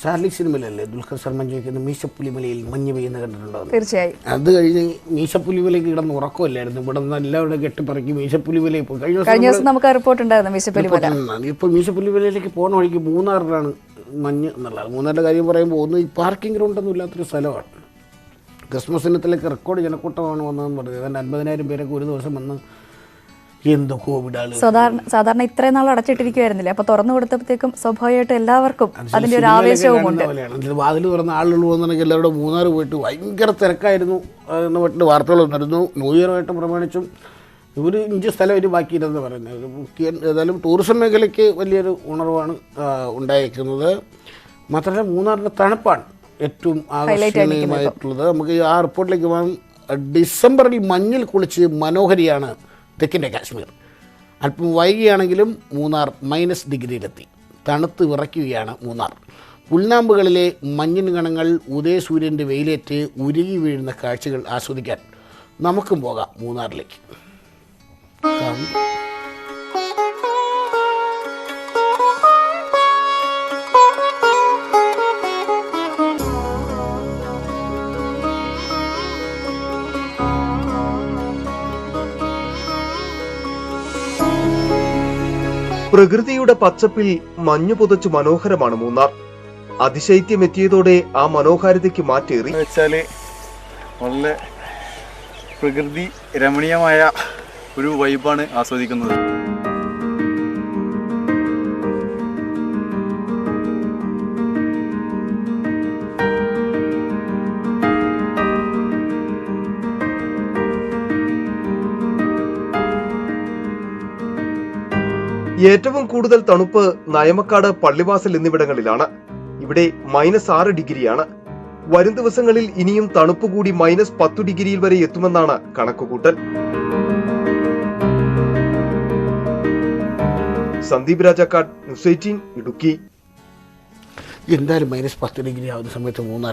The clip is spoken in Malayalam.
ചാർലി സിനിമയിലല്ലേ ദുൽഖർ സൽമാൻ ചോദിക്കുന്ന മീശപ്പുലിമലയിൽ മഞ്ഞ് പെയ്യുന്ന കണ്ടിട്ടുണ്ടോ? തീർച്ചയായും. അത് കഴിഞ്ഞ് മീശപ്പുലിമലയ്ക്ക് കിടന്ന് ഉറക്കമില്ലായിരുന്നു. ഇവിടെ നിന്ന് എല്ലാവരും കെട്ടിപ്പറക്കി മീശപ്പുലിമലയിൽ പോയി. കഴിഞ്ഞ ദിവസം നമുക്ക് റിപ്പോർട്ട് ഉണ്ടായിരുന്നു മീശപ്പുലിമല. ഇപ്പോൾ മീശപ്പുലിമലയിലേക്ക് പോകുന്ന വഴിക്ക് മൂന്നാറിലാണ് മഞ്ഞ് എന്നുള്ളത്. മൂന്നാറിൻ്റെ കാര്യം പറയുമ്പോൾ ഒന്ന് ഈ പാർക്കിംഗ് ഗ്രൗണ്ടൊന്നും ഇല്ലാത്തൊരു സ്ഥലമാണ്. ക്രിസ്മസ് ദിനത്തിലേക്ക് റെക്കോർഡ് ജനക്കൂട്ടമാണ് വന്നതെന്ന് പറഞ്ഞത്. ഏതാണ്ട് 50,000 പേരൊക്കെ ഒരു ദിവസം വന്ന് എന്തോ കോവിഡാണ്. സാധാരണ ഇത്രയും നാൾ അടച്ചിട്ടിരിക്കുവായിരുന്നില്ലേ, അപ്പൊ തുറന്നു കൊടുത്തപ്പോഴത്തേക്കും സ്വാഭാവികമായിട്ടും എല്ലാവർക്കും അതിന്റെ ഒരു ആവേശവും ഉണ്ട്. വാതിൽ തുറന്ന ആളുകൾ വന്നിട്ടുണ്ടെങ്കിൽ എല്ലാവരും മൂന്നാർ പോയിട്ട് ഭയങ്കര തിരക്കായിരുന്നു എന്ന് പറഞ്ഞിട്ട് വാർത്തകൾ വന്നിരുന്നു. ന്യൂ ഇയറുമായിട്ട് പ്രമാണിച്ചും ഒരു ഇഞ്ച് സ്ഥലം ഒരു ബാക്കിയിരുന്നെന്ന് പറയുന്നത്. ഏതായാലും ടൂറിസം മേഖലയ്ക്ക് വലിയൊരു ഉണർവാണ് ഉണ്ടായിരിക്കുന്നത്. മാത്രമല്ല മൂന്നാറിൻ്റെ തണുപ്പാണ് ഏറ്റവും ആകർഷണീയമായിട്ടുള്ളത്. നമുക്ക് ആ റിപ്പോർട്ടിലേക്ക് പോകാം. ഡിസംബറിൽ മഞ്ഞിൽ കുളിച്ച് മനോഹരിയാണ് തെക്കിൻ്റെ കാശ്മീർ. അല്പം വൈകിയാണെങ്കിലും മൂന്നാർ -ഡിഗ്രിയിലെത്തി. തണുത്ത് വിറയ്ക്കുകയാണ് മൂന്നാർ. പുൽനാമ്പുകളിലെ മഞ്ഞിൻ കണങ്ങൾ ഉദയസൂര്യൻ്റെ വെയിലേറ്റ് ഉരുകി വീഴുന്ന കാഴ്ചകൾ ആസ്വദിക്കാൻ നമുക്കും പോകാം മൂന്നാറിലേക്ക്. പ്രകൃതിയുടെ പച്ചപ്പിൽ മഞ്ഞു പുതച്ചു മനോഹരമാണ് മൂന്നാർ. അതിശൈത്യം എത്തിയതോടെ ആ മനോഹാരിതയ്ക്ക് മാറ്റേറി. വെച്ചാല് വളരെ പ്രകൃതി രമണീയമായ ഒരു വൈബാണ് ആസ്വദിക്കുന്നത്. ഏറ്റവും കൂടുതൽ തണുപ്പ് നയമക്കാട്, പള്ളിവാസൽ എന്നിവിടങ്ങളിലാണ്. ഇവിടെ -6 ഡിഗ്രിയാണ്. വരും ദിവസങ്ങളിൽ ഇനിയും തണുപ്പ് കൂടി -10 ഡിഗ്രിയിൽ വരെ എത്തുമെന്നാണ് കണക്കുകൂട്ടൽ. സന്ദീപ് രാജാക്കാട്, ന്യൂസ് 18 ഇടുക്കി. എന്തായാലും -10 ഡിഗ്രി ആവുന്ന സമയത്ത് മൂന്നാർ